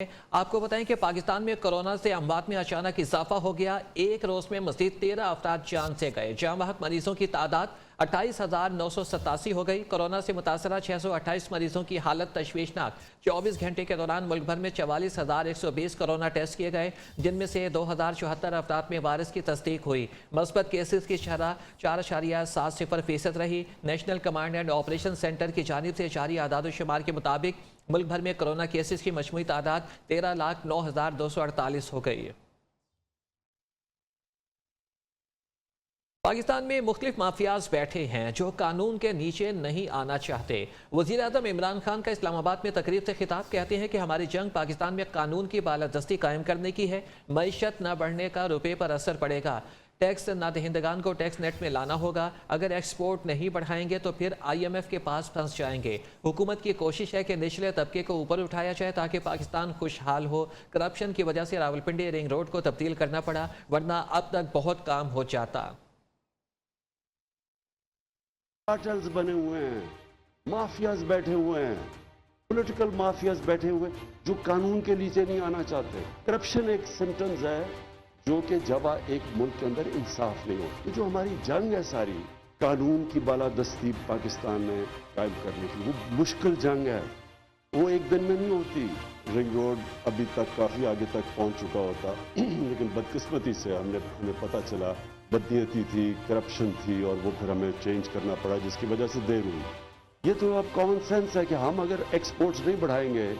آپ کو بتائیں کہ پاکستان میں کورونا سے اموات میں اچانک اضافہ ہو گیا۔ ایک روز میں مزید 13 افراد جان سے گئے۔ جاں بحق مریضوں کی تعداد 28,987 ہو گئی۔ کورونا سے متاثرہ 628 مریضوں کی حالت تشویشناک۔ 24 گھنٹے کے دوران ملک بھر میں 44,120 کورونا ٹیسٹ کیے گئے، جن میں سے 2,074 افراد میں وائرس کی تصدیق ہوئی۔ مثبت کیسز کی شرح 4.70% رہی۔ National command and operation centre کی جانب سے جاری اعداد و شمار کے مطابق ملک بھر میں کورونا کیسز کی مجموعی تعداد 13,09,248 ہو گئی ہے۔ پاکستان میں مختلف مافیاز بیٹھے ہیں جو قانون کے نیچے نہیں آنا چاہتے۔ وزیر اعظم عمران خان کا اسلام آباد میں تقریب سے خطاب، کہتے ہیں کہ ہماری جنگ پاکستان میں قانون کی بالادستی قائم کرنے کی ہے۔ معیشت نہ بڑھنے کا روپے پر اثر پڑے گا۔ ٹیکس نہ دہندگان کو ٹیکس نیٹ میں لانا ہوگا۔ اگر ایکسپورٹ نہیں بڑھائیں گے تو پھر IMF کے پاس پھنس جائیں گے۔ حکومت کی کوشش ہے کہ نچلے طبقے کو اوپر اٹھایا جائے تاکہ پاکستان خوشحال ہو۔ کرپشن کی وجہ سے راولپنڈی رنگ روڈ کو تبدیل کرنا پڑا، ورنہ اب تک بہت کام ہو جاتا۔ کارٹلز بنے ہوئے ہیں، مافیاز بیٹھے ہوئے ہیں، پولیٹیکل مافیاز بیٹھے ہوئے جو قانون کے نیچے نہیں آنا چاہتے۔ کرپشن ایک سمٹمز ہے جو کہ جب ایک ملک کے اندر انصاف نہیں ہو۔ یہ جو ہماری جنگ ہے ساری قانون کی بالادستی پاکستان میں قائم کرنے کی، وہ مشکل جنگ ہے، وہ ایک دن میں نہیں ہوتی۔ رنگ روڈ ابھی تک کافی آگے تک پہنچ چکا ہوتا، لیکن بدقسمتی سے ہمیں پتہ چلا بدنیتی تھی، کرپشن تھی، اور وہ پھر ہمیں چینج کرنا پڑا، جس کی وجہ سے دیر ہوئی۔ یہ تو اب کامن سینس ہے کہ ہم اگر ایکسپورٹس نہیں بڑھائیں گے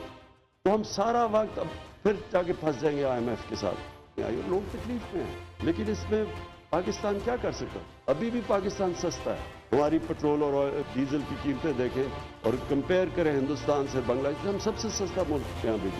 تو ہم سارا وقت اب پھر جا کے پھنس جائیں گے IMF کے ساتھ۔ لوگ تکلیف میں ہیں، لیکن اس میں پاکستان کیا کر سکتا؟ ابھی بھی پاکستان سستا ہے۔ ہماری پٹرول اور ڈیزل کی قیمتیں دیکھیں اور کمپیئر کریں ہندوستان سے بنگلہ دیش، ہم سب سے سستا ملک یہاں بھی۔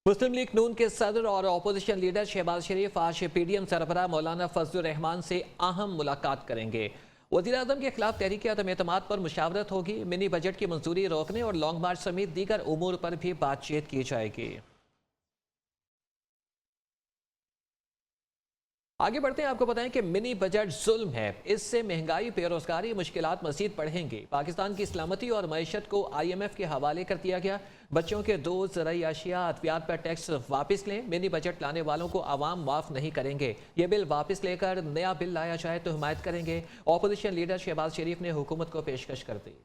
مسلم لیگ نون کے صدر اور اپوزیشن لیڈر شہباز شریف آج PDM سربراہ مولانا فضل الرحمان سے اہم ملاقات کریں گے۔ وزیر اعظم کے خلاف تحریک عدم اعتماد پر مشاورت ہوگی۔ منی بجٹ کی منظوری روکنے اور لانگ مارچ سمیت دیگر امور پر بھی بات چیت کی جائے گی۔ آگے بڑھتے ہیں، آپ کو بتائیں کہ منی بجٹ ظلم ہے۔ اس سے مہنگائی، بے روزگاری، مشکلات مزید بڑھیں گی۔ پاکستان کی سلامتی اور معیشت کو IMF کے حوالے کر دیا گیا۔ بچوں کے دودھ، زرعی اشیاء، ادویات پر ٹیکس واپس لیں۔ منی بجٹ لانے والوں کو عوام معاف نہیں کریں گے۔ یہ بل واپس لے کر نیا بل لایا جائے تو حمایت کریں گے۔ اپوزیشن لیڈر شہباز شریف نے حکومت کو پیشکش کر دی۔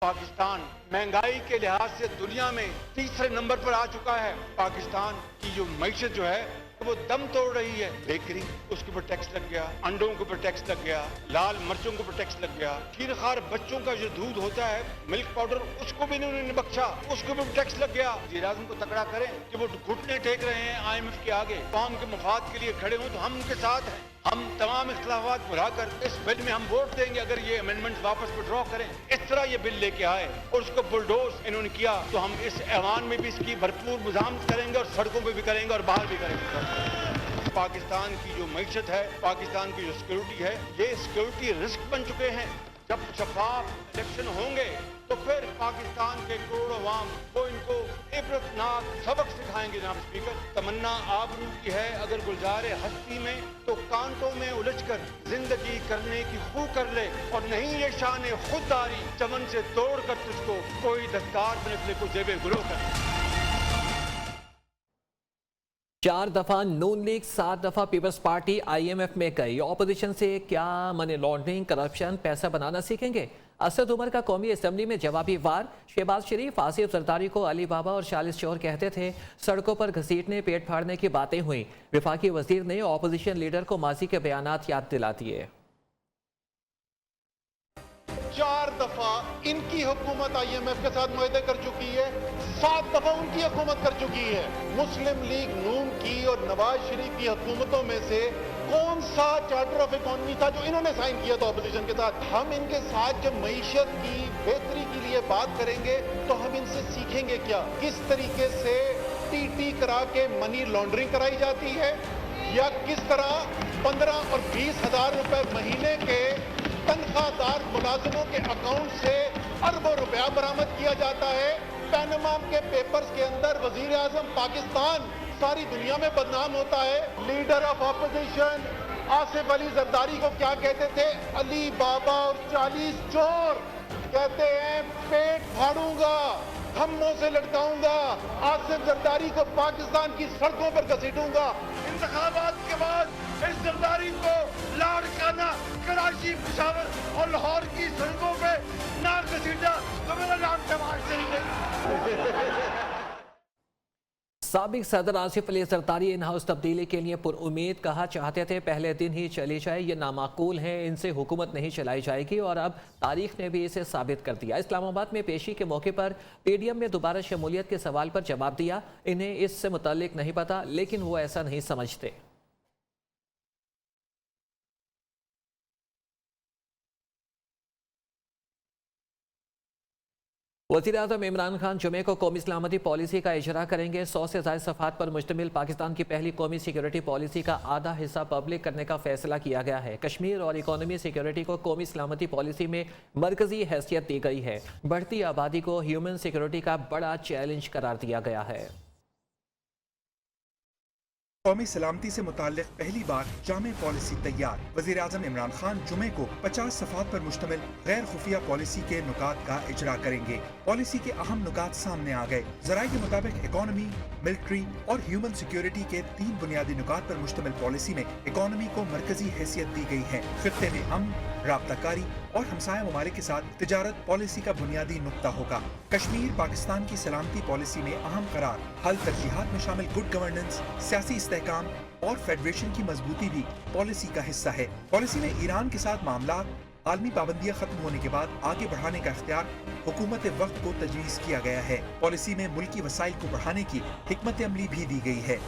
پاکستان مہنگائی کے لحاظ سے دنیا میں تیسرے نمبر پر آ چکا ہے۔ پاکستان کی جو معیشت جو ہے وہ دم توڑ رہی ہے۔ بیکری، اس کے اوپر ٹیکس لگ گیا، انڈوں کے اوپر ٹیکس لگ گیا، لال مرچوں کے اوپر ٹیکس لگ گیا، خیرخوار بچوں کا جو دودھ ہوتا ہے، ملک پاؤڈر، اس کو بھی انہوں نے بخشا، اس کے اوپر ٹیکس لگ گیا۔ وزیر اعظم کو تکڑا کریں کہ وہ گھٹنے ٹیک رہے ہیں IMF کے آگے، قوم کے مفاد کے لیے کھڑے ہوں تو ہم ان کے ساتھ ہیں۔ ہم تمام اختلافات بھلا کر اس بل میں ہم ووٹ دیں گے اگر یہ امینڈمنٹ واپس وڈرا کریں۔ اس طرح یہ بل لے کے آئے اور اس کو بلڈوز انہوں نے کیا تو ہم اس ایوان میں بھی اس کی بھرپور مزاحمت کریں گے اور سڑکوں پہ بھی کریں گے اور باہر بھی کریں گے۔ پاکستان کی جو معیشت ہے، پاکستان کی جو سیکورٹی ہے، یہ سیکورٹی رسک بن چکے ہیں۔ جب شفاف الیکشن ہوں گے تو پھر پاکستان کے کروڑوں عوام وہ ان کو عبرتناک سبق سکھائیں گے۔ جناب اسپیکر، تمنا آبرو کی ہے اگر گلزار ہستی میں تو کانٹوں میں الجھ کر زندگی کرنے کی خو کر لے، اور نہیں یہ شان خودداری چمن سے توڑ کر تجھ کو کوئی دستار میں نکلے کو جیب گلو کر۔ 4 دفعہ نون لیگ، 7 دفعہ پیپلز پارٹی IMF میں گئی۔ اپوزیشن سے کیا منی لانڈرنگ، کرپشن، پیسہ بنانا سیکھیں گے؟ اسد عمر کا قومی اسمبلی میں جوابی وار۔ شہباز شریف آصف زرداری کو علی بابا اور 40 چور کہتے تھے۔ سڑکوں پر گھسیٹنے، پیٹ پھاڑنے کی باتیں ہوئیں۔ وفاقی وزیر نے اپوزیشن لیڈر کو ماضی کے بیانات یاد دلا دیے۔ 4 دفعہ ان کی حکومت IMF کے ساتھ معاہدے کر چکی ہے، 7 دفعہ ان کی حکومت کر چکی ہے۔ مسلم لیگ نون کی اور نواز شریف کی حکومتوں میں سے کون سا چارٹر آف اکانومی تھا جو انہوں نے سائن کیا تھا اپوزیشن کے ساتھ؟ ہم ان کے ساتھ جب معیشت کی بہتری کے لیے بات کریں گے تو ہم ان سے سیکھیں گے کیا؟ کس طریقے سے TT کرا کے منی لانڈرنگ کرائی جاتی ہے، یا کس طرح 15 اور 20 ہزار روپے مہینے کے تنخواہ دار ملازموں کے اکاؤنٹ سے اربوں روپیہ برآمد کیا جاتا ہے۔ پیناما کے پیپرز کے اندر وزیر اعظم پاکستان ساری دنیا میں بدنام ہوتا ہے۔ Leader of opposition Asif Ali Zardari کو کیا کہتے تھے؟ علی بابا اور 40 چور۔ کہتے ہیں پیٹ پھاڑوں گا، खम्मों से लटकाऊंगा, आसिफ जरदारी को पाकिस्तान की सड़कों पर घसीटूंगा। इंतखाबात के बाद इस जरदारी को लाड़काना कराची, पेशावर और लाहौर की सड़कों पे ना घसीटा तो मेरा नाम जमात से ही नहीं। साबिक सदर आसिफ अली जरदारी इन हाउस तब्दीली के लिए पुरुम्मीद कहा चाहते थे पहले दिन ही चली जाए, ये नामाकूल है, इनसे हुकूमत नहीं चलाई जाएगी और अब तारीख ने भी इसे साबित कर दिया। इस्लामाबाद में पेशी के मौके पर पीडीएम में दोबारा शमूलियत के सवाल पर जवाब दिया, इन्हें इससे मुताल्लिक नहीं पता, लेकिन वो ऐसा नहीं समझते। वज़ीर-ए-आज़म इमरान खान जुमे को कौमी सलामती पॉलिसी का इजरा करेंगे। 100 से ज़ायद सफ़हात पर मुश्तमिल पाकिस्तान की पहली कौमी सिक्योरिटी पॉलिसी का आधा हिस्सा पब्लिक करने का फैसला किया गया है। कश्मीर और इकोनॉमी सिक्योरिटी को कौमी सलामती पॉलिसी में मरकजी हैसियत दी गई है। बढ़ती आबादी को ह्यूमन सिक्योरिटी का बड़ा चैलेंज करार दिया गया है। कौमी सलामती से मुताल्लिक पहली बार जामे पॉलिसी तैयार। वज़ीर आज़म इमरान खान जुमे को 50 सफ़हात पर मुश्तमिल गैर खुफिया पॉलिसी के नुकात का इजरा करेंगे। पॉलिसी के अहम नुकात सामने आ गए। ज़राए के मुताबिक इकोनॉमी, मिलिट्री और ह्यूमन सिक्योरिटी के 3 बुनियादी नुकात पर मुश्तमिल पॉलिसी में इकोनॉमी को मरकजी हैसियत दी गई है। खित्ते में अमन, राब्ताकारी और हमसाया ममालिक के साथ तिजारत पॉलिसी का बुनियादी नुक्ता होगा। कश्मीर पाकिस्तान की सलामती पॉलिसी में अहम करार। हल तरजीहात में शामिल गुड गवर्नेंस, सियासी इस्तेहकाम और फेडरेशन की मजबूती भी पॉलिसी का हिस्सा है। पॉलिसी में ईरान के साथ मामला, आलमी पाबंदियां खत्म होने के बाद आगे बढ़ाने का इख्तियार हुकूमत वक्त को तजवीज़ किया गया है। पॉलिसी में मुल्की वसाइल को बढ़ाने की हिकमत अमली भी दी गई है।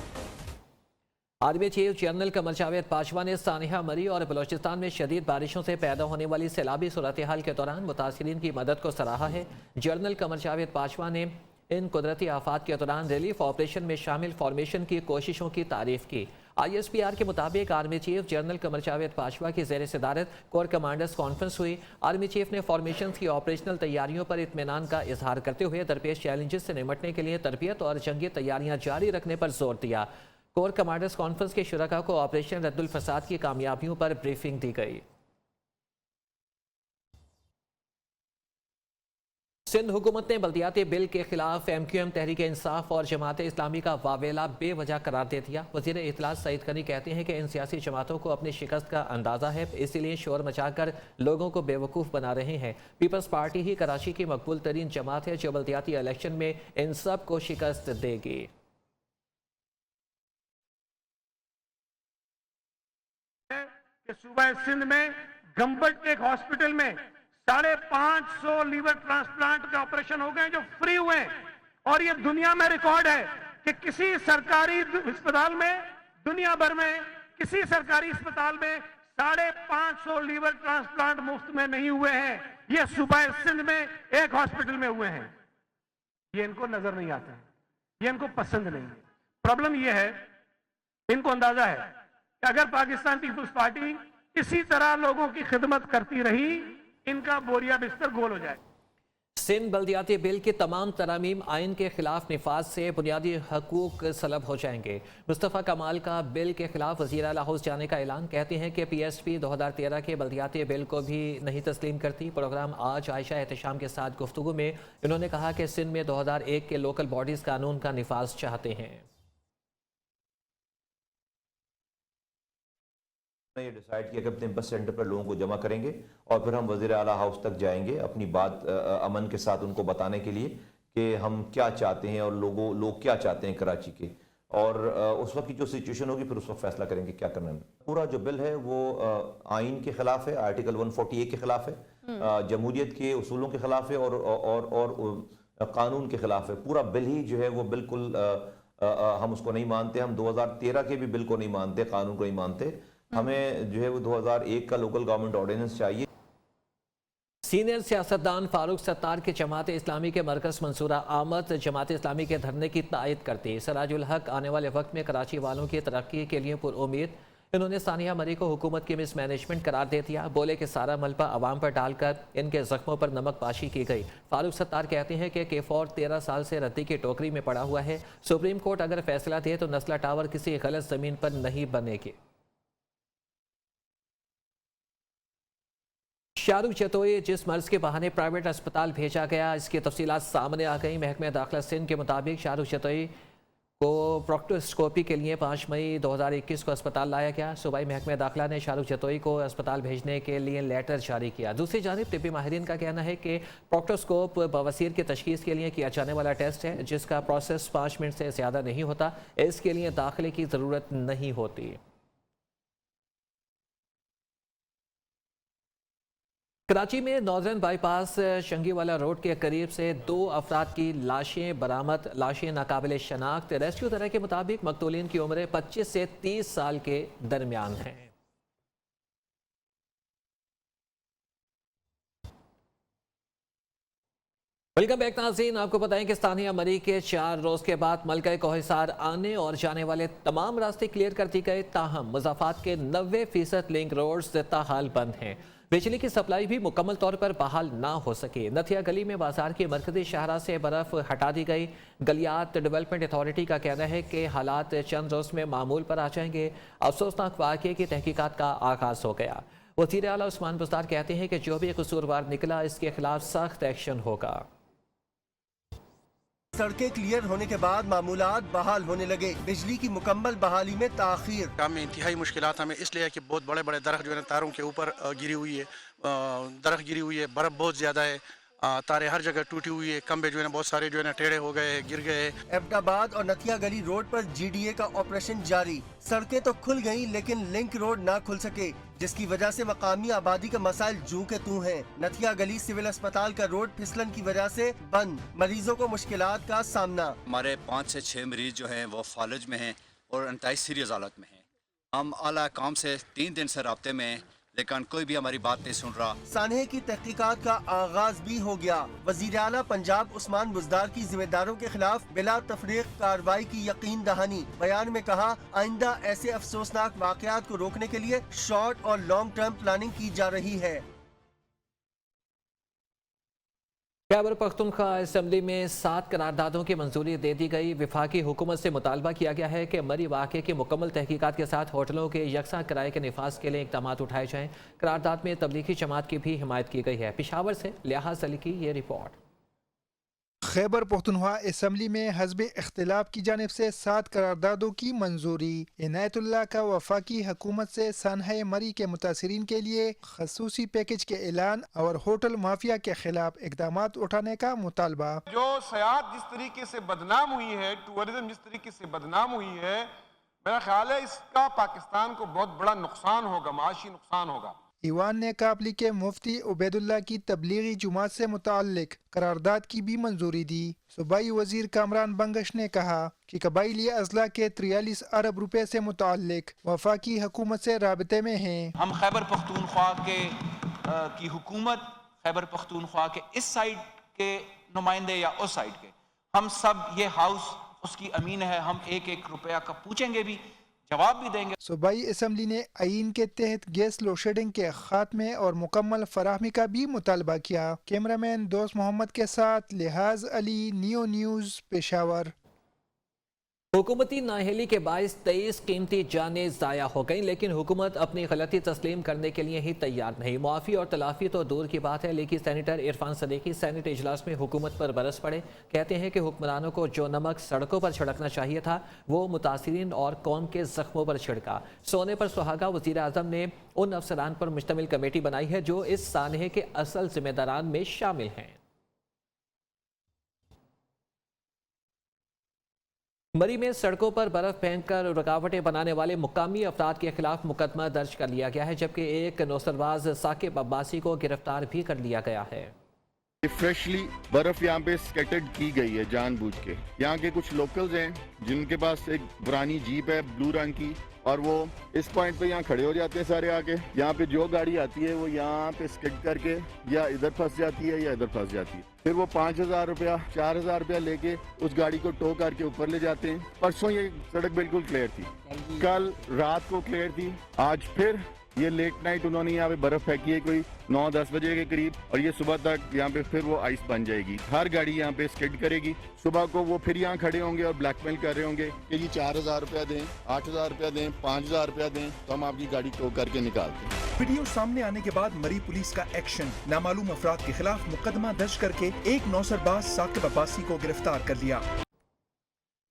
Army chief general Qamar Javed Bajwa ने सानिया मरी और बलोचिस्तान में शदीद बारिशों से पैदा होने वाली सैलाबी सूरत हाल के दौरान मुतासरीन की मदद को सराहा है। जनरल कमर जावेद बाजवा ने इन कुदरती आफात के दौरान रिलीफ ऑपरेशन में शामिल फॉर्मेशन की कोशिशों की तारीफ की। ISPR के मुताबिक army chief general Qamar Javed Bajwa की ज़ेर सदारत कोर कमांडर्स कॉन्फ्रेंस हुई। आर्मी चीफ ने फॉर्मेशन की ऑपरेशनल तैयारियों पर इत्मीनान का इजहार करते हुए दरपेश चैलेंजेस से निपटने के लिए तरबियत और जंगी तैयारियां जारी रखने पर जोर दिया। कोर कमांडर्स कॉन्फ्रेंस के शुरका को ऑपरेशन रद्दुल फसाद की कामयाबियों पर ब्रीफिंग दी गई। सिंध हुकूमत ने बल्दियाती बिल के खिलाफ MQM, तहरीक इंसाफ और जमात इस्लामी का वावेला बेवजह करार दे दिया। वज़ीर इत्तलात सईद गनी कहते हैं कि इन सियासी जमातों को अपनी शिकस्त का अंदाज़ा है, इसीलिए शोर मचाकर लोगों को बेवकूफ़ बना रहे हैं। पीपल्स पार्टी ही कराची की मकबूल तरीन जमात है जो बल्दियाती इलेक्शन में इन सब को शिकस्त देगी। कि सूबा सिंध में गंबट के एक हॉस्पिटल में 550 लीवर ट्रांसप्लांट के ऑपरेशन हो गए जो फ्री हुए हैं। और ये दुनिया में रिकॉर्ड है कि किसी सरकारी अस्पताल में, दुनिया भर में किसी सरकारी अस्पताल में 550 लीवर ट्रांसप्लांट मुफ्त में नहीं हुए हैं। ये सूबा सिंध में एक हॉस्पिटल में हुए हैं। ये इनको नजर नहीं आता है, ये इनको पसंद नहीं है। प्रॉब्लम ये है, इनको अंदाजा है कि अगर पाकिस्तान पीपुल्स पार्टी इसी तरह लोगों की खिदमत करती रही, इनका बोरिया बिस्तर गोल हो जाए। सिंध बल्दियाती बिल की तमाम तरामीम आइन के खिलाफ निफाज से बुनियादी हकूक सलब हो जाएंगे। मुस्तफ़ा कमाल का बिल के खिलाफ वज़ीर आला हाउस जाने का ऐलान। कहते हैं कि PSP 2013 के बल्दियाती बिल को भी नहीं तस्लीम करती। प्रोग्राम आज आयशा एहतशाम के साथ गुफ्तगू में इन्होंने कहा कि सिंध में 2001 के लोकल बॉडीज़ कानून का निफाज चाहते हैं। ये डिसाइड किया कि अपने बस सेंटर पर लोगों को जमा करेंगे और फिर हम वज़ीर आला हाउस तक जाएंगे अपनी बात अमन के साथ उनको बताने के लिए कि हम क्या चाहते हैं और लोग क्या चाहते हैं कराची के। और उस वक्त की जो सिचुएशन होगी फिर उस वक्त फैसला करेंगे क्या करना है। पूरा जो बिल है वो आइन के खिलाफ है, आर्टिकल 148 के खिलाफ है, जमहूरियत के उसूलों के खिलाफ है और कानून के खिलाफ है। पूरा बिल ही जो है वो बिल्कुल हम उसको नहीं मानते। हम 2013 के भी बिल को नहीं मानते, कानून को नहीं मानते। हमें जो है वो 2001 का लोकल गवर्नमेंट ऑर्डिनेंस चाहिए। सीनियर सियासतदान फारूक सत्तार के जमात इस्लामी के मरकज मंसूरा आमद जमात इस्लामी के धरने की तायद करती। सराजुल हक आने वाले वक्त में कराची वालों की तरक्की के लिए पुरुम्मीद। इन्होंने सानिया मरी को हुकूमत की मिसमैनेजमेंट करार दे दिया। बोले कि सारा मलबा आवाम पर डालकर इनके जख्मों पर नमक पाशी की गई। फारूक सत्तार कहते हैं कि K4 13 साल से रद्दी की टोकरी में पड़ा हुआ है। सुप्रीम कोर्ट अगर फैसला दे तो नस्ला टावर किसी गलत जमीन पर नहीं बनेगी। शाहरुख जतोई जिस मर्ज के बहाने प्राइवेट अस्पताल भेजा गया, इसकी तफसीलात सामने आ गई। महकमे दाखिला सिंध के मुताबिक शाहरुख जतोई को प्रोक्टोस्कोपी के लिए 5 मई 2021 को अस्पताल लाया गया। सूबाई महकमे दाखिला ने शाहरुख जतोई को अस्पताल भेजने के लिए लेटर जारी किया। दूसरी जानिब तिब्बी माहिरीन का कहना है कि प्रोक्टोस्कोप बवासीर की तशखीस के लिए किया जाने वाला टेस्ट है, जिसका प्रोसेस 5 मिनट से ज़्यादा नहीं होता। इसके लिए दाखिले की ज़रूरत नहीं होती। कराची में नॉर्दर्न बाईपास शंगीवाला रोड के करीब से 2 अफराद की लाशें बरामद। लाशें नाकाबिल शनाख्त। रेस्क्यू दल के मुताबिक मकतूलीन की उम्र 25 से 30 साल के दरमियान है। वेलकम बैक नाज़रीन, आपको बताएं कि स्थानीय मरी के 4 रोज़ के बाद मलका कोहिसार आने और जाने वाले तमाम रास्ते क्लियर कर दिए गए। ताहम मुज़ाफ़ात के 90% लिंक रोड्स ताहाल बंद हैं। बिजली की सप्लाई भी मुकम्मल तौर पर बहाल ना हो सके। नथिया गली में बाजार की मरकजी शाहरा से बर्फ हटा दी गई। गलियात डेवलपमेंट अथॉरिटी का कहना है कि हालात चंद रोज़ में मामूल पर आ जाएंगे। अफसोसनाक वाक़े की तहकीकात का आगाज़ हो गया। वज़ीर आला उस्मान बुज़दार कहते हैं कि जो भी कसूरवार निकला, इसके खिलाफ सख्त एक्शन होगा। सड़कें क्लियर होने के बाद मामूलात बहाल होने लगे। बिजली की मुकम्मल बहाली में ताखीर। काम में इंतहाई मुश्किलात हमें इसलिए है कि बहुत बड़े बड़े दरख्त जो है तारों के ऊपर गिरी हुई है, दरख्त गिरी हुई है, बर्फ़ बहुत ज़्यादा है, तारे हर जगह टूटी हुई है, खंबे जो है बहुत सारे जो है टेढ़े हो गए, गिर गए। एबटाबाद और नथिया गली रोड पर GDA का ऑपरेशन जारी। सड़कें तो खुल गई लेकिन लिंक रोड ना खुल सके, जिसकी वजह से मकामी आबादी का मसाइल जूं के तूं हैं। नथिया गली सिविल अस्पताल का रोड फिसलन की वजह से बंद। मरीजों को मुश्किलात का सामना। हमारे 5 से 6 मरीज जो हैं वो फालज में हैं और 29 सीरियस हालत में हैं। हम आला काम से 3 दिन से राब्ते में हैं, लेकिन कोई भी हमारी बात नहीं सुन रहा। सानहे की तहकीकात का आगाज भी हो गया। वजीर आला पंजाब उस्मान बुज़दार की जिम्मेदारों के खिलाफ बिला तफरीक कार्रवाई की यकीन दहानी। बयान में कहा, आइंदा ऐसे अफसोसनाक वाक़यात को रोकने के लिए शॉर्ट और लॉन्ग टर्म प्लानिंग की जा रही है। खैबर पख्तूनख्वा असम्बली में 7 करारदादों की मंजूरी दे दी गई। वफाकी हुकूमत से मुतालबा किया गया है कि मरी वाक़े की मुकम्मल तहकीकात के साथ होटलों के यकसा किराए के निफाज के लिए इक़दाम उठाए जाएँ। करारदाद में तबलीगी जमात की भी हिमायत की गई है। पेशावर से लिहाज अली की ये रिपोर्ट। खैबर पख्तूनख्वा असम्बली में हज़ब इख्तिलाफ की जानिब से 7 करारदादों की मंजूरी। इनायतुल्लाह का वफाकी हुकूमत से सनह मरी के मुतासरीन के लिए खसूसी पैकेज के ऐलान और होटल माफिया के खिलाफ इकदाम उठाने का मुतालबा। जो सयाहत जिस तरीके से बदनाम हुई है, टूरिज्म जिस तरीके से बदनाम हुई है, मेरा ख्याल है इसका पाकिस्तान को बहुत बड़ा नुकसान होगा, माशी नुकसान होगा। ईवान ने काबली के मुफ्ती उबैदुल्लाह की तबलीगी जुमात से मुताल्लिक करारदाद की भी मंजूरी दी। सूबाई वजीर कामरान बंगश ने कहा कि कबाइली अजला के 43 अरब रुपए से मुताल्लिक वफाकी हुकूमत से राबते में हैं। हम खैबर पख्तूनख्वा की हुकूमत, खैबर पख्तूनख्वा के इस साइड के नुमाइंदे या उस साइड के, हम सब ये हाउस उसकी अमीन है। हम 1-1 रुपया का पूछेंगे भी, जवाब भी देंगे। सूबाई असम्बली ने आइन के तहत गैस लोड शेडिंग के खात्मे और मुकम्मल फराहमी का भी मुतालबा किया। कैमरामैन दोस्त मोहम्मद के साथ लिहाज अली, नियो न्यूज़, पेशावर। हुकूमती नाअहली के बाइस 23 कीमती जानें ज़ाया हो गईं, लेकिन हुकूमत अपनी गलती तस्लीम करने के लिए ही तैयार नहीं। मुआफ़ी और तलाफ़ी तो दूर की बात है, लेकिन सैनिटर इरफान सदीकी सेनेट इजलास में हुकूमत पर बरस पड़े। कहते हैं कि हुक्मरानों को जो नमक सड़कों पर छिड़कना चाहिए था, वो मुतासिरीन और कौम के जख्मों पर छिड़का। सोने पर सुहागा वज़ीर आज़म ने उन अफसरान पर मुश्तमिल कमेटी बनाई है जो इस सानहे के असल जिम्मेदारान में शामिल हैं। मरी में सड़कों पर बर्फ फेंककर रुकावटें बनाने वाले मुकामी अफराद के खिलाफ मुकदमा दर्ज कर लिया गया है, जबकि एक नौसरबाज साकिब अब्बासी को गिरफ्तार भी कर लिया गया है। फ्रेशली बर्फ यहाँ पे स्कैटर्ड की गई है जानबूझ के। यहाँ के कुछ लोकल्स हैं जिनके पास एक पुरानी जीप है ब्लू रंग की, और वो इस पॉइंट पे यहाँ खड़े हो जाते हैं सारे आके। यहाँ पे जो गाड़ी आती है वो यहाँ पे स्किड करके या इधर फंस जाती है या इधर फंस जाती है। फिर वो 5,000 रुपया 4,000 रुपया लेके उस गाड़ी को टो करके ऊपर ले जाते हैं। परसों ये सड़क बिल्कुल क्लियर थी, कल रात को क्लियर थी, आज फिर ये लेट नाइट उन्होंने यहाँ पे बर्फ फेंकी है कोई 9-10 बजे के करीब, और ये सुबह तक यहाँ पे फिर वो आइस बन जाएगी। हर गाड़ी यहाँ पे स्किड करेगी। सुबह को वो फिर यहाँ खड़े होंगे और ब्लैकमेल कर रहे होंगे कि जी 4,000 रुपया दें, 8,000 रुपया दें, 5,000 रुपया दें तो हम आपकी गाड़ी टो करके निकालते हैं। वीडियो सामने आने के बाद मरी पुलिस का एक्शन, नामालूम अफराद के खिलाफ मुकदमा दर्ज करके एक नौसरबाज साकिब अब्बासी को गिरफ्तार कर लिया।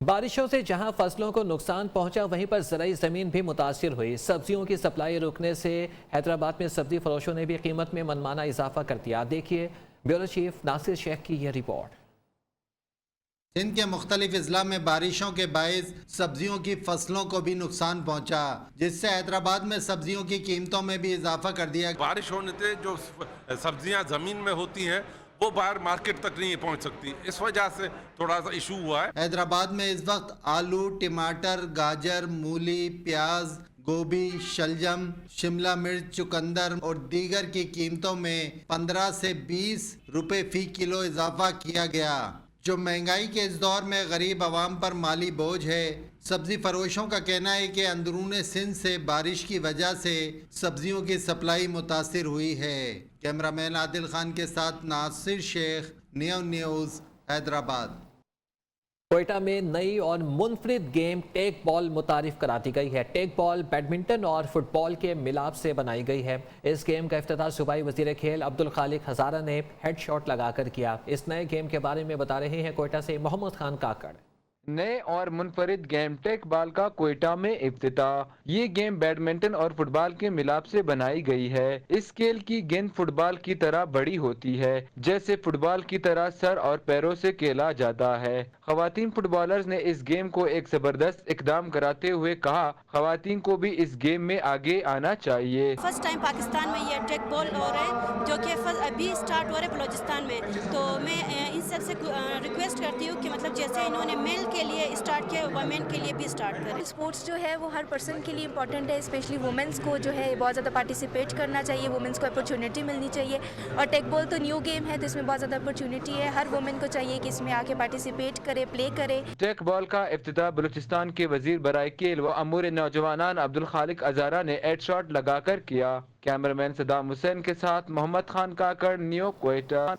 बारिशों से जहां फसलों को नुकसान पहुंचा, वहीं पर ज़राई ज़मीन भी मुतासिर हुई। सब्जियों की सप्लाई रुकने से हैदराबाद में सब्जी फरोशों ने भी कीमत में मनमाना इजाफा कर दिया। देखिए ब्यूरो चीफ नासिर शेख की यह रिपोर्ट। सिंध के मुख्तलिफ अजला में बारिशों के बायस सब्जियों की फसलों को भी नुकसान पहुंचा, जिससे हैदराबाद में सब्जियों की कीमतों में भी इजाफा कर दिया। बारिश होने से जो सब्जियां जमीन में होती हैं वो बाहर मार्केट तक नहीं पहुंच सकती, इस वजह से थोड़ा सा इशू हुआ है। हैदराबाद में इस वक्त आलू, टमाटर, गाजर, मूली, प्याज, गोभी, शलजम, शिमला मिर्च, चुकंदर और दीगर की कीमतों में 15 से 20 रुपए फी किलो इजाफा किया गया, जो महंगाई के इस दौर में गरीब आवाम पर माली बोझ है। सब्जी फरोशों का कहना है कि अंदरून सिंध से बारिश की वजह से सब्जियों की सप्लाई मुतासिर हुई है। कैमरामैन आदिल खान के साथ नासिर शेख, नियो न्यूज़, हैदराबाद। कोयटा में नई और मुनफरिद गेम टेक बॉल मुतारिफ करा दी गई है। टेक बॉल बैडमिंटन और फुटबॉल के मिलाप से बनाई गई है। इस गेम का इफ्तिताह सूबाई वजीर खेल अब्दुल खालिक हजारा ने हेड शॉट लगाकर किया। इस नए गेम के बारे में बता रहे हैं कोयटा से मोहम्मद खान काकड़। नए और मुनफरिद गेम टेक बॉल का कोयटा में इफ्तिताह। ये गेम बैडमिंटन और फुटबॉल के मिलाप से बनाई गई है। इस खेल की गेंद फुटबॉल की तरह बड़ी होती है, जैसे फुटबॉल की तरह सर और पैरों से खेला जाता है। खवातीन फुटबॉलर्स ने इस गेम को एक जबरदस्त इकदाम कराते हुए कहा, खवातीन को भी इस गेम में आगे आना चाहिए। फर्स्ट टाइम पाकिस्तान में ये टेक बॉल हो रहा है, जो कि अभी स्टार्ट हो रहा है बलोचिस्तान में। तो मैं इन सब से रिक्वेस्ट करती हूँ कि मतलब जैसे इन्होंने मेल के लिए स्टार्ट किया, वुमेन के लिए भी स्टार्ट करें। स्पोर्ट्स जो है वो हर पर्सन के लिए इम्पोर्टेंट है, स्पेशली वुमेन्स को जो है बहुत ज़्यादा पार्टिसिपेट करना चाहिए, वुमेन्स को अपॉर्चुनिटी मिलनी चाहिए। और टेक बॉल तो न्यू गेम है, तो इसमें बहुत ज़्यादा अपॉर्चुनिटी है। हर वुमेन को चाहिए कि इसमें आके पार्टिसिपेट करे, प्ले करे। टेक बॉल का इफ्तिताह बलूचिस्तान के वजीर बराए खेल व अमूर नौजवानान अब्दुल खालिक अजारा ने हेड शॉट लगाकर किया। कैमरामैन सदाम हुसैन के साथ मोहम्मद खान काकड़, न्यू कोयटा।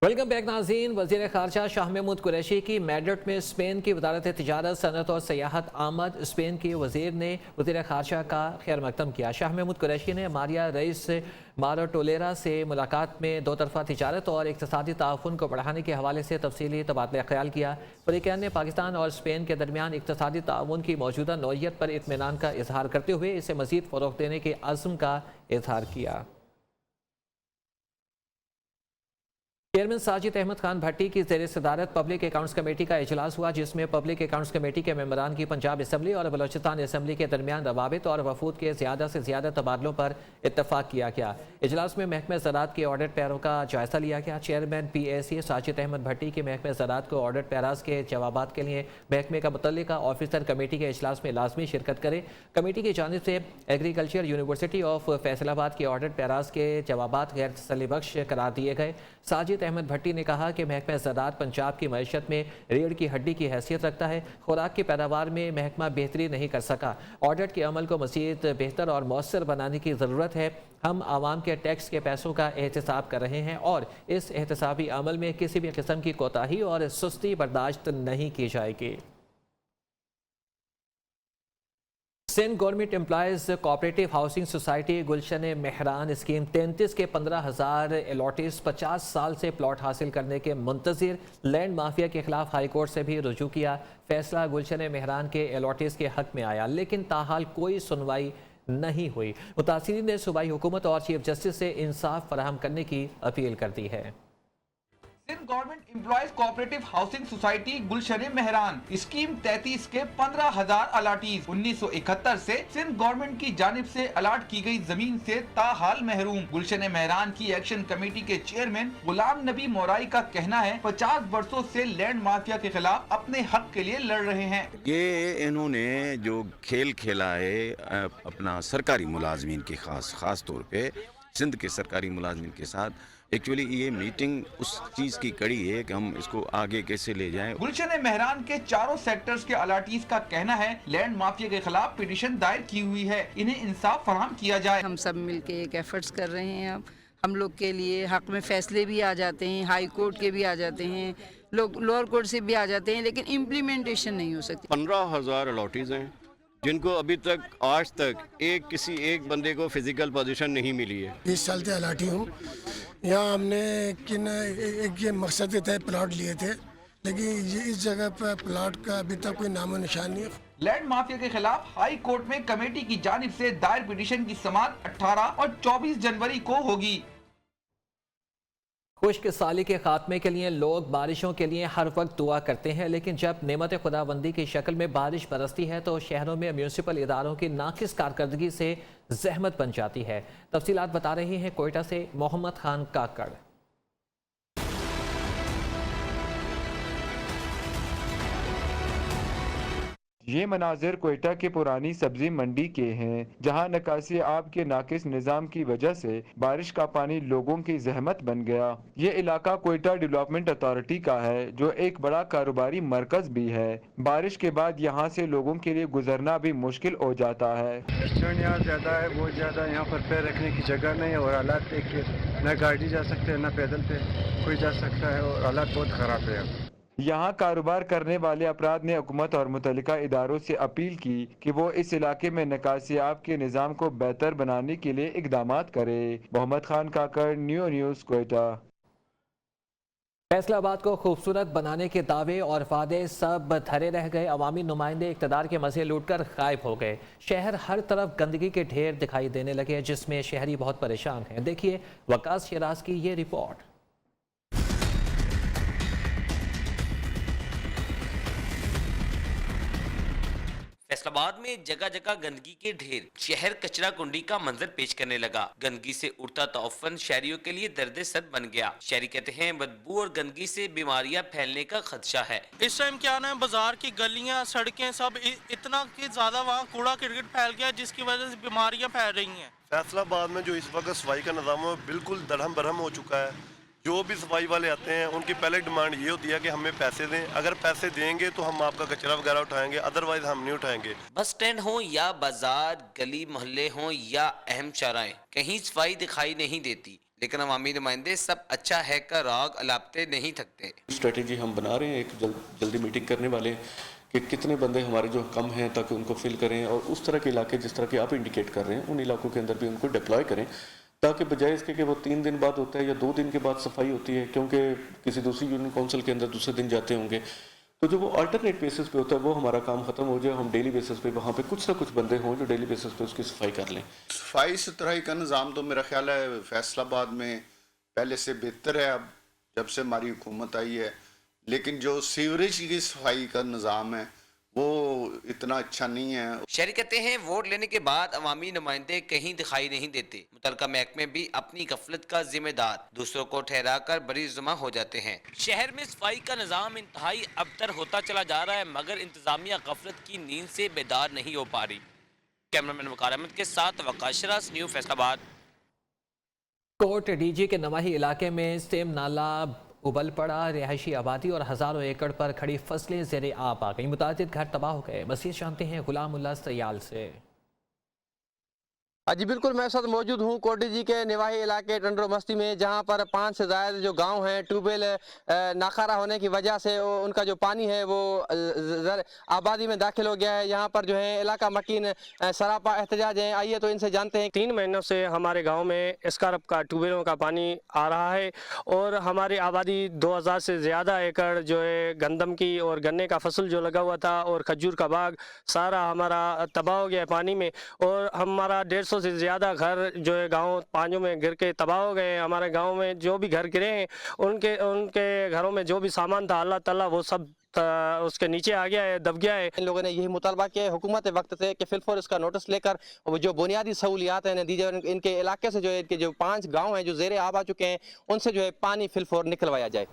वेलकम बैक नाज़रीन। वज़ीर ख़ारजा शाह महमूद कुरैशी की मैड्रिड में स्पेन की वज़ारत तिजारत, सनत और सयाहत आमद। स्पेन के वज़ीर ने वज़ीर ख़ारजा का खैर मकदम किया। शाह महमूद कुरैशी ने मारिया रईस मारो टोलेरा से मुलाकात में दो तरफ़ा तिजारत और इक़्तिसादी ताउन को बढ़ाने के हवाले से तफसीली तबादला ख्याल किया। फ़रीक़ैन ने पाकिस्तान और स्पेन के दरमियान इक़्तिसादी ताउन की मौजूदा नौइयत पर इत्मीनान का इजहार करते हुए इसे मज़ीद फ़रोग़ देने के अज़्म का इजहार किया। चेयरमैन साजिद अहमद खान भट्टी की ज़ेर सदारत पब्लिक अकाउंट्स कमेटी का इजलास हुआ, जिसमें पब्लिक अकाउंट्स कमेटी के मेंबरान की पंजाब असम्बली और बलोचिस्तान असम्बली के दरमियान रवाबित और वफूद के ज़्यादा से ज़्यादा तबादलों पर इत्तफाक किया गया। इजलास में महकमे ज़राअत के ऑडिट पैरों का जायज़ा लिया गया। चेयरमैन PAC साजिद अहमद भट्टी के महकमे ज़राअत को ऑडिट पैराज के जवाबात के लिए महकमे का मुतल्लिका ऑफिसर कमेटी के इजलास में लाजमी शिरकत करे। कमेटी की जानिब से एग्रीकल्चर यूनिवर्सिटी ऑफ फैसलाबाद के ऑडिट पैराज के जवाबात गैर तसल्ली बख्श करार दिए गए। साजिद अहमद भट्टी ने कहा कि महकमा ज़राअत पंजाब की मईशत में रीढ़ की हड्डी की हैसियत रखता है। खुराक की पैदावार में महकमा बेहतरी नहीं कर सका। ऑडिट के अमल को मज़ीद बेहतर और मौसर बनाने की ज़रूरत है। हम आवाम के टैक्स के पैसों का एहतसाब कर रहे हैं और इस एहतसाबी अमल में किसी भी किस्म की कोताही और सुस्ती बर्दाश्त नहीं की जाएगी। Sindh government employees cooperative housing society Gulshan Mehran scheme 33 के 15,000 अलॉटीज 50 साल से प्लॉट हासिल करने के मुंतज़िर लैंड माफिया के खिलाफ हाई कोर्ट से भी रुजू किया। फैसला गुलशन मेहरान के अलॉटीज के हक में आया, लेकिन ताहाल कोई सुनवाई नहीं हुई। मुतासिरीन ने सूबाई हुकूमत और चीफ जस्टिस से इंसाफ फराहम करने की अपील कर दी है। Sindh government employees cooperative housing society Gulshan Mehran scheme 33 के 15,000 अलाटीज 1971 से सिंध गवर्नमेंट की जानिब से अलाट की गई जमीन से ताहाल महरूम। गुलशन मेहरान की एक्शन कमेटी के चेयरमैन गुलाम नबी मोराई का कहना है 50 वर्षों से लैंड माफिया के खिलाफ अपने हक के लिए लड़ रहे हैं। ये इन्होंने जो खेल खेला है अपना सरकारी मुलाजमीन के खास तौर पे सिंध के सरकारी मुलाजमीन के साथ, एक्चुअली ये मीटिंग उस चीज़ की कड़ी है कि हम इसको आगे कैसे ले जाएं। गुलशन मेहरान के चारों सेक्टर्स के अलाटीज का कहना है लैंड माफिया के खिलाफ पिटीशन दायर की हुई है, इन्हें इंसाफ फराहम किया जाए। हम सब मिलके एक एफर्ट्स कर रहे हैं। अब हम लोग के लिए हक में फैसले भी आ जाते हैं, हाई कोर्ट के भी आ जाते हैं, लोग लोअर कोर्ट से भी आ जाते हैं, लेकिन इम्प्लीमेंटेशन नहीं हो सकती। 15,000 अलॉटीज हैं जिनको अभी तक आज तक किसी एक बंदे को फिजिकल पोजीशन नहीं मिली है। 20 साल से अलाटी हूँ। यहाँ हमने एक ये मकसद के तहत प्लाट लिए थे, लेकिन ये इस जगह पर प्लाट का अभी तक कोई नामो निशान नहीं है। लैंड माफिया के खिलाफ हाई कोर्ट में कमेटी की जानिब से दायर पिटीशन की समाअत 18 और 24 जनवरी को होगी। खुश्क साली के खात्मे के लिए लोग बारिशों के लिए हर वक्त दुआ करते हैं, लेकिन जब नेमत खुदाबंदी की शक्ल में बारिश बरसती है तो शहरों में म्यूनसिपल इदारों की नाकिस कारकर्दगी से जहमत बन जाती है। तफसीलात बता रहे हैं कोयटा से मोहम्मद खान काकड़। ये मनाजिर कोयटा के पुरानी सब्जी मंडी के हैं, जहां निकासी आब के नाकिस निज़ाम की वजह से बारिश का पानी लोगों की जहमत बन गया। ये इलाका कोयटा डेवलपमेंट अथॉरिटी का है, जो एक बड़ा कारोबारी मरकज भी है। बारिश के बाद यहाँ से लोगों के लिए गुजरना भी मुश्किल हो जाता है। यहाँ ज्यादा है, बहुत ज्यादा, यहाँ पर पैर रखने की जगह नहीं और हालात देख के न गाड़ी जा सकते है न पैदल पे कोई जा सकता है और हालात बहुत खराब है। यहाँ कारोबार करने वाले अफराद ने हुकूमत और मुतल्लिका इदारों से अपील की कि वो इस इलाके में निकासियाब के निज़ाम को बेहतर बनाने के लिए इक़दामात करे। मोहम्मद खान काकड़, न्यूज़ कोयटा। फैसलाबाद को खूबसूरत बनाने के दावे और वादे सब धरे रह गए। अवामी नुमाइंदे इक़्तिदार के मज़े लूटकर गायब हो गए। शहर हर तरफ गंदगी के ढेर दिखाई देने लगे, जिसमें शहरी बहुत परेशान हैं। देखिए वकास शिराज की ये रिपोर्ट। फैसलाबाद में जगह जगह गंदगी के ढेर, शहर कचरा कुंडी का मंजर पेश करने लगा। गंदगी से उड़ता तौफन शहरियों के लिए दर्द सर बन गया। शहरी कहते हैं बदबू और गंदगी से बीमारियां फैलने का खदशा है। इस टाइम क्या ना, बाजार की गलियां सड़कें सब इतना कि ज्यादा वहाँ कूड़ा किरकिट फैल गया, जिसकी वजह से बीमारियां फैल रही हैं। फैसलाबाद में जो इस वक्त सफाई का निज़ाम है बिल्कुल दरहम बरहम हो चुका है। जो भी सफाई वाले आते हैं उनकी पहले डिमांड ये होती है कि हमें पैसे दें, अगर पैसे देंगे तो हम आपका कचरा वगैरह उठाएंगे, अदरवाइज हम नहीं उठाएंगे। बस स्टैंड हो या बाजार, गली मोहल्ले हो या अहम चौराहे, कहीं सफाई दिखाई नहीं देती। लेकिन अवामी नुमाइंदे सब अच्छा है का राग अलापते नहीं थकते। स्ट्रेटेजी हम बना रहे हैं, एक जल्दी मीटिंग करने वाले कि कितने बंदे हमारे जो कम हैं ताकि उनको फिल करें, और उस तरह के इलाके जिस तरह के आप इंडिकेट कर रहे हैं उन इलाकों के अंदर भी उनको डिप्लॉय करें, ताकि बजाय इसके कि वो 3 दिन बाद होता है या 2 दिन के बाद सफाई होती है, क्योंकि किसी दूसरी यूनियन काउंसिल के अंदर दूसरे दिन जाते होंगे, तो जो वो अल्टरनेट बेसिस पे होता है वो हमारा काम खत्म हो जाए। हम डेली बेसिस पे वहाँ पे कुछ ना कुछ बंदे हों जो डेली बेसिस पे उसकी सफाई कर लें। सफाई सुथराई का निज़ाम तो मेरा ख्याल है फैसलाबाद में पहले से बेहतर है अब जब से हमारी हुकूमत आई है, लेकिन जो सीवरेज की सफाई का निज़ाम है वो इतना अच्छा नहीं है। शहरी कहते हैं वोट लेने के बाद अवामी नुमाइंदे कहीं दिखाई नहीं देते। मुतलका महकमे भी अपनी गफलत का जिम्मेदार दूसरों को ठहरा कर बरी जुमा हो जाते हैं। शहर में सफाई का निज़ाम इंतहाई अबतर होता चला जा रहा है, मगर इंतजामिया गफलत की नींद से बेदार नहीं हो पा रही। कैमरामैन वकार अहमद के साथ वकास शिराज, न्यू फैसलाबाद। कोट डीजी के नवाही इलाके में सेम नाला उबल पड़ा। रिहायशी आबादी और हज़ारों एकड़ पर खड़ी फसलें ज़ेरे आब आ गई। मुतादिद घर तबाह हो गए। मज़ीद जानते हैं गुलामुल्लाह सयाल से। जी बिल्कुल, मैं साथ मौजूद हूँ कोटी जी के निवाही इलाके टंडरो मस्ती में, जहाँ पर 5 से ज़्यादा जो गांव हैं ट्यूबवेल नाखारा होने की वजह से उनका जो पानी है वो आबादी में दाखिल हो गया है। यहाँ पर जो है इलाका मकीन सरापा एहतजाज है। आइए तो इनसे जानते हैं। 3 महीनों से हमारे गाँव में स्कारप का ट्यूबवेलों का पानी आ रहा है और हमारी आबादी 2000 से ज़्यादा एकड़ जो है गंदम की और गन्ने का फसल जो लगा हुआ था और खजूर का बाग सारा हमारा तबाह हो गया है पानी में, और हमारा 150 से ज़्यादा घर जो है गाँव पानियों में गिर के तबाह हो गए हैं। हमारे गांव में जो भी घर गिरे हैं उनके घरों में जो भी सामान था अल्लाह ताला वो सब उसके नीचे आ गया है, दब गया है। इन लोगों ने यही मुतालबा किया हुकूमत वक्त से कि फिलफौर इसका नोटिस लेकर जो बुनियादी सहूलियात हैं दी जाए। इनके इलाके से जो है इनके जो 5 गाँव हैं जो ज़ेरे आब आ चुके हैं उनसे जो है पानी फिलफौर निकलवाया जाए।